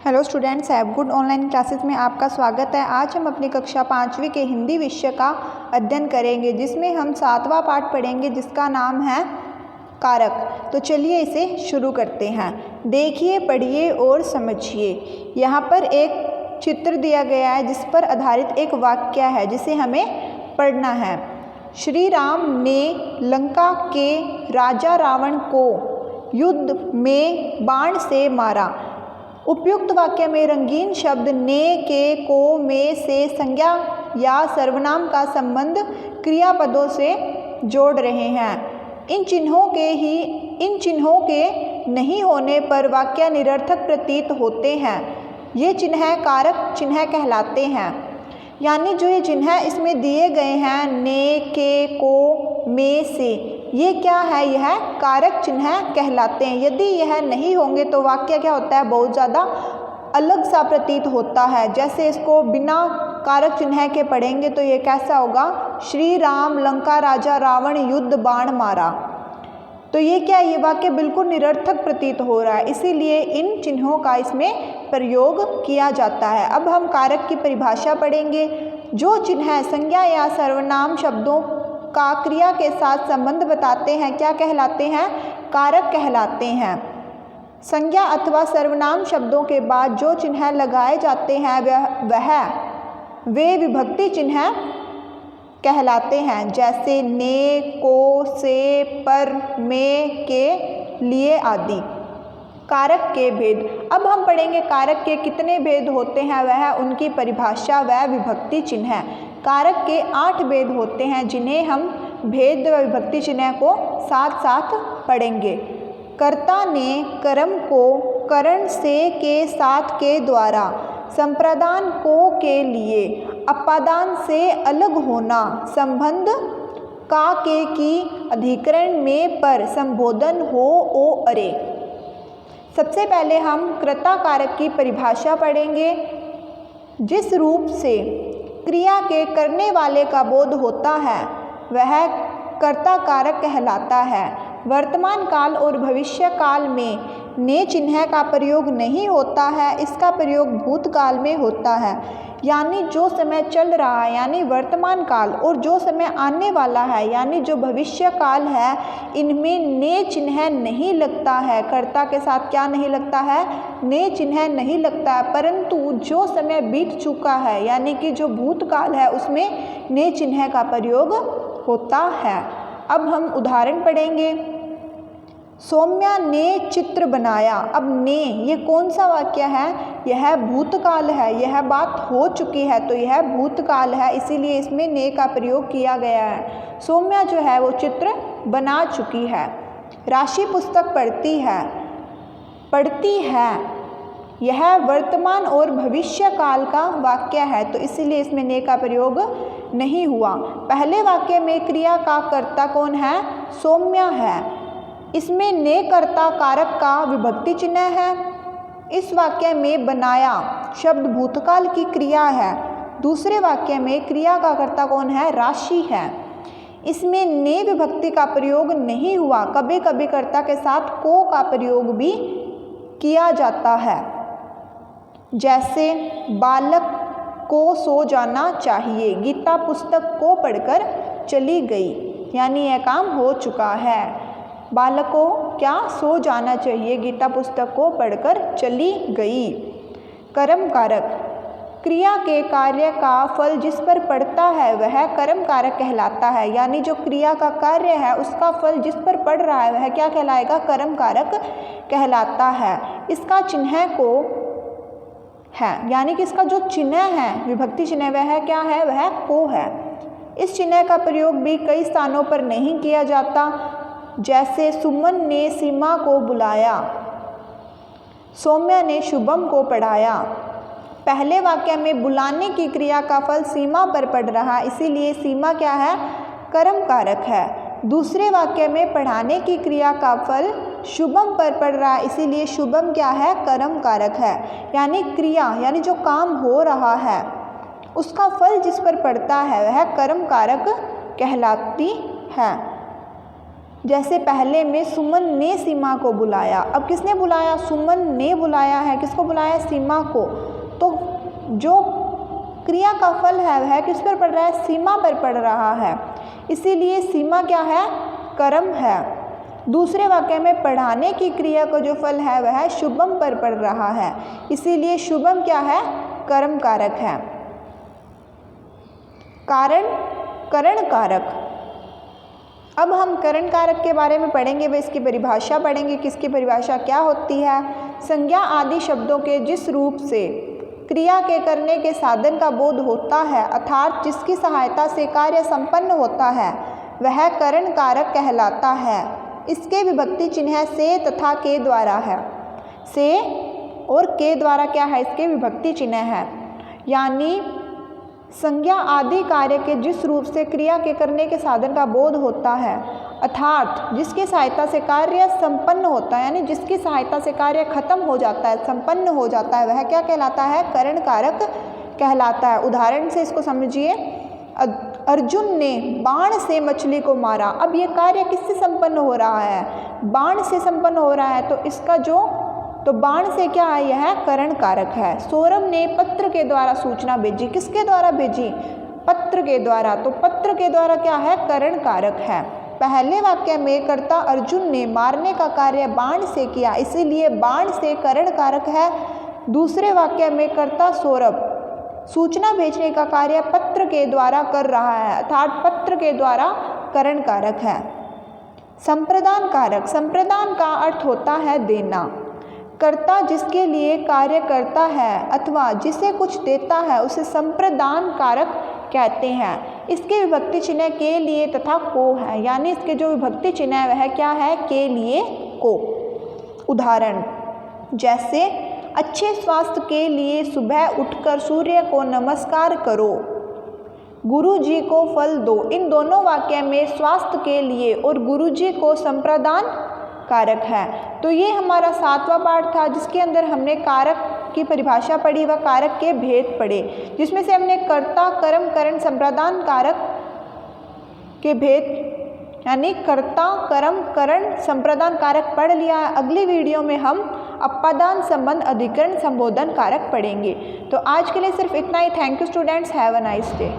Hello students, have good online classes में आपका स्वागत है। आज हम अपनी कक्षा 5वीं के हिंदी विषय का अध्ययन करेंगे, जिसमें हम 7वां पाठ पढ़ेंगे, जिसका नाम है कारक। तो चलिए इसे शुरू करते हैं। देखिए, पढ़िए और समझिए। यहाँ पर एक चित्र दिया गया है जिस पर आधारित एक वाक्य है जिसे हमें पढ़ना है। श्री राम ने लंका के राजा रावण को युद्ध में बाण से मारा। उपयुक्त वाक्य में रंगीन शब्द ने, के, को, में से संज्ञा या सर्वनाम का संबंध क्रियापदों से जोड़ रहे हैं। इन चिन्हों के नहीं होने पर वाक्य निरर्थक प्रतीत होते हैं। ये चिन्ह कारक चिन्ह कहलाते हैं। यानी जो ये चिन्ह इसमें दिए गए हैं, ने, के, को, में से, ये क्या है? यह कारक चिन्ह कहलाते हैं। यदि यह नहीं होंगे तो वाक्य क्या होता है? बहुत ज़्यादा अलग सा प्रतीत होता है। जैसे इसको बिना कारक चिन्ह के पढ़ेंगे तो ये कैसा होगा? श्री राम लंका राजा रावण युद्ध बाण मारा। तो ये क्या, ये वाक्य बिल्कुल निरर्थक प्रतीत हो रहा है, इसीलिए इन चिन्हों का इसमें प्रयोग किया जाता है। अब हम कारक की परिभाषा पढ़ेंगे। जो चिन्ह संज्ञा या सर्वनाम शब्दों का क्रिया के साथ संबंध बताते हैं, क्या कहलाते हैं? कारक कहलाते हैं। संज्ञा अथवा सर्वनाम शब्दों के बाद जो चिन्ह लगाए जाते हैं वे विभक्ति चिन्ह कहलाते हैं। जैसे ने, को, से, पर, में, के, लिए आदि। कारक के भेद। अब हम पढ़ेंगे कारक के कितने भेद होते हैं, वह उनकी परिभाषा व विभक्ति चिन्ह। कारक के 8 भेद होते हैं, जिन्हें हम भेद व विभक्ति चिन्ह को साथ साथ पढ़ेंगे। कर्ता ने कर्म को करण से, के, साथ, के द्वारा, संप्रदान को, के लिए, अपादान से अलग होना, संबंध का, के, की, अधिकरण में, पर, संबोधन, हो, ओ, अरे। सबसे पहले हम कर्ता कारक की परिभाषा पढ़ेंगे। जिस रूप से क्रिया के करने वाले का बोध होता है वह कर्ता कारक कहलाता है। वर्तमान काल और भविष्य काल में ने चिन्ह का प्रयोग नहीं होता है, इसका प्रयोग भूतकाल में होता है। यानी जो समय चल रहा है यानी वर्तमान काल, और जो समय आने वाला है यानी जो भविष्य काल है, इनमें ने चिन्ह नहीं लगता है। कर्ता के साथ क्या नहीं लगता है? ने चिन्ह नहीं लगता है। परंतु जो समय बीत चुका है यानी कि जो भूतकाल है उसमें ने चिन्ह का प्रयोग होता है। अब हम उदाहरण पढ़ेंगे। सौम्या ने चित्र बनाया। अब ने, ये कौन सा वाक्य है? यह भूतकाल है, यह बात हो चुकी है, तो यह भूतकाल है, इसीलिए इसमें ने का प्रयोग किया गया है। सौम्या जो है वो चित्र बना चुकी है। राशि पुस्तक पढ़ती है। पढ़ती है, यह वर्तमान और भविष्य काल का वाक्य है, तो इसीलिए इसमें ने का प्रयोग नहीं हुआ। पहले वाक्य में क्रिया का कर्ता कौन है? सौम्या है। इसमें ने कर्ता कारक का विभक्ति चिन्ह है। इस वाक्य में बनाया शब्द भूतकाल की क्रिया है। दूसरे वाक्य में क्रिया का कर्ता कौन है? राशि है। इसमें ने विभक्ति का प्रयोग नहीं हुआ। कभी कभी कर्ता के साथ को का प्रयोग भी किया जाता है। जैसे बालक को सो जाना चाहिए, गीता पुस्तक को पढ़कर चली गई, यानी यह काम हो चुका है। बालक को क्या? सो जाना चाहिए, गीता पुस्तक को पढ़कर चली गई। कर्म कारक। क्रिया के कार्य का फल जिस पर पड़ता है वह कर्म कारक कहलाता है। यानी जो क्रिया का कार्य है उसका फल जिस पर पड़ रहा है वह क्या कहलाएगा? कर्म कारक कहलाता है। इसका चिन्ह को है, यानी कि इसका जो चिन्ह है विभक्ति चिन्ह वह क्या है? वह को है। इस चिन्ह का प्रयोग भी कई स्थानों पर नहीं किया जाता। जैसे सुमन ने सीमा को बुलाया, सौम्या ने शुभम को पढ़ाया। पहले वाक्य में बुलाने की क्रिया का फल सीमा पर पड़ रहा, इसीलिए सीमा क्या है? कर्म कारक है। दूसरे वाक्य में पढ़ाने की क्रिया का फल शुभम पर पड़ रहा, इसीलिए शुभम क्या है? कर्म कारक है। यानी क्रिया यानी जो काम हो रहा है उसका फल जिस पर पड़ता है वह कर्म कारक कहलाती है। जैसे पहले में सुमन ने सीमा को बुलाया। अब किसने बुलाया? सुमन ने बुलाया है। किसको बुलाया? सीमा को। तो जो क्रिया का फल है वह किस पर पड़ रहा है? सीमा पर पड़ रहा है। इसीलिए सीमा क्या है? कर्म है। दूसरे वाक्य में पढ़ाने की क्रिया का जो फल है वह शुभम पर पड़ रहा है। इसीलिए शुभम क्या है? कर्म कारक है। कारण करण कारक। अब हम करण कारक के बारे में पढ़ेंगे, व इसकी परिभाषा पढ़ेंगे। किसकी परिभाषा क्या होती है? संज्ञा आदि शब्दों के जिस रूप से क्रिया के करने के साधन का बोध होता है, अर्थात जिसकी सहायता से कार्य संपन्न होता है, वह करण कारक कहलाता है। इसके विभक्ति चिन्ह से तथा के द्वारा है। से और के द्वारा क्या है? इसके विभक्ति चिन्ह है। यानी संज्ञा आदि कार्य के जिस रूप से क्रिया के करने के साधन का बोध होता है, अर्थात जिसकी सहायता से कार्य संपन्न होता है, यानी जिसकी सहायता से कार्य खत्म हो जाता है, संपन्न हो जाता है, वह क्या कहलाता है? करण कारक कहलाता है। उदाहरण से इसको समझिए। अर्जुन ने बाण से मछली को मारा। अब ये कार्य किससे संपन्न हो रहा है? बाण से संपन्न हो रहा है। तो इसका तो बाण से क्या है? यह करण कारक है। सौरभ ने पत्र के द्वारा सूचना भेजी। किसके द्वारा भेजी? पत्र के द्वारा। तो पत्र के द्वारा क्या है? करण कारक है। पहले वाक्य में कर्ता अर्जुन ने मारने का कार्य बाण से किया, इसीलिए बाण से करण कारक है। दूसरे वाक्य में कर्ता सौरभ सूचना भेजने का कार्य पत्र के द्वारा कर रहा है, अर्थात पत्र के द्वारा करण कारक है। संप्रदान कारक। संप्रदान का अर्थ होता है देना। कर्ता जिसके लिए कार्य करता है अथवा जिसे कुछ देता है उसे संप्रदान कारक कहते हैं। इसके विभक्ति चिन्ह के लिए तथा को है, यानी इसके जो विभक्ति चिन्ह है वह क्या है? के लिए को। उदाहरण जैसे अच्छे स्वास्थ्य के लिए सुबह उठकर सूर्य को नमस्कार करो, गुरु जी को फल दो। इन दोनों वाक्य में स्वास्थ्य के लिए और गुरु जी को संप्रदान कारक है। तो ये हमारा 7वां पाठ था, जिसके अंदर हमने कारक की परिभाषा पढ़ी व कारक के भेद पढ़े, जिसमें से हमने कर्ता कर्म करण संप्रदान कारक के भेद यानी कर्ता कर्म करण संप्रदान कारक पढ़ लिया है। अगली वीडियो में हम अपादान संबंध अधिकरण संबोधन कारक पढ़ेंगे। तो आज के लिए सिर्फ इतना ही। Thank you students, have a nice day.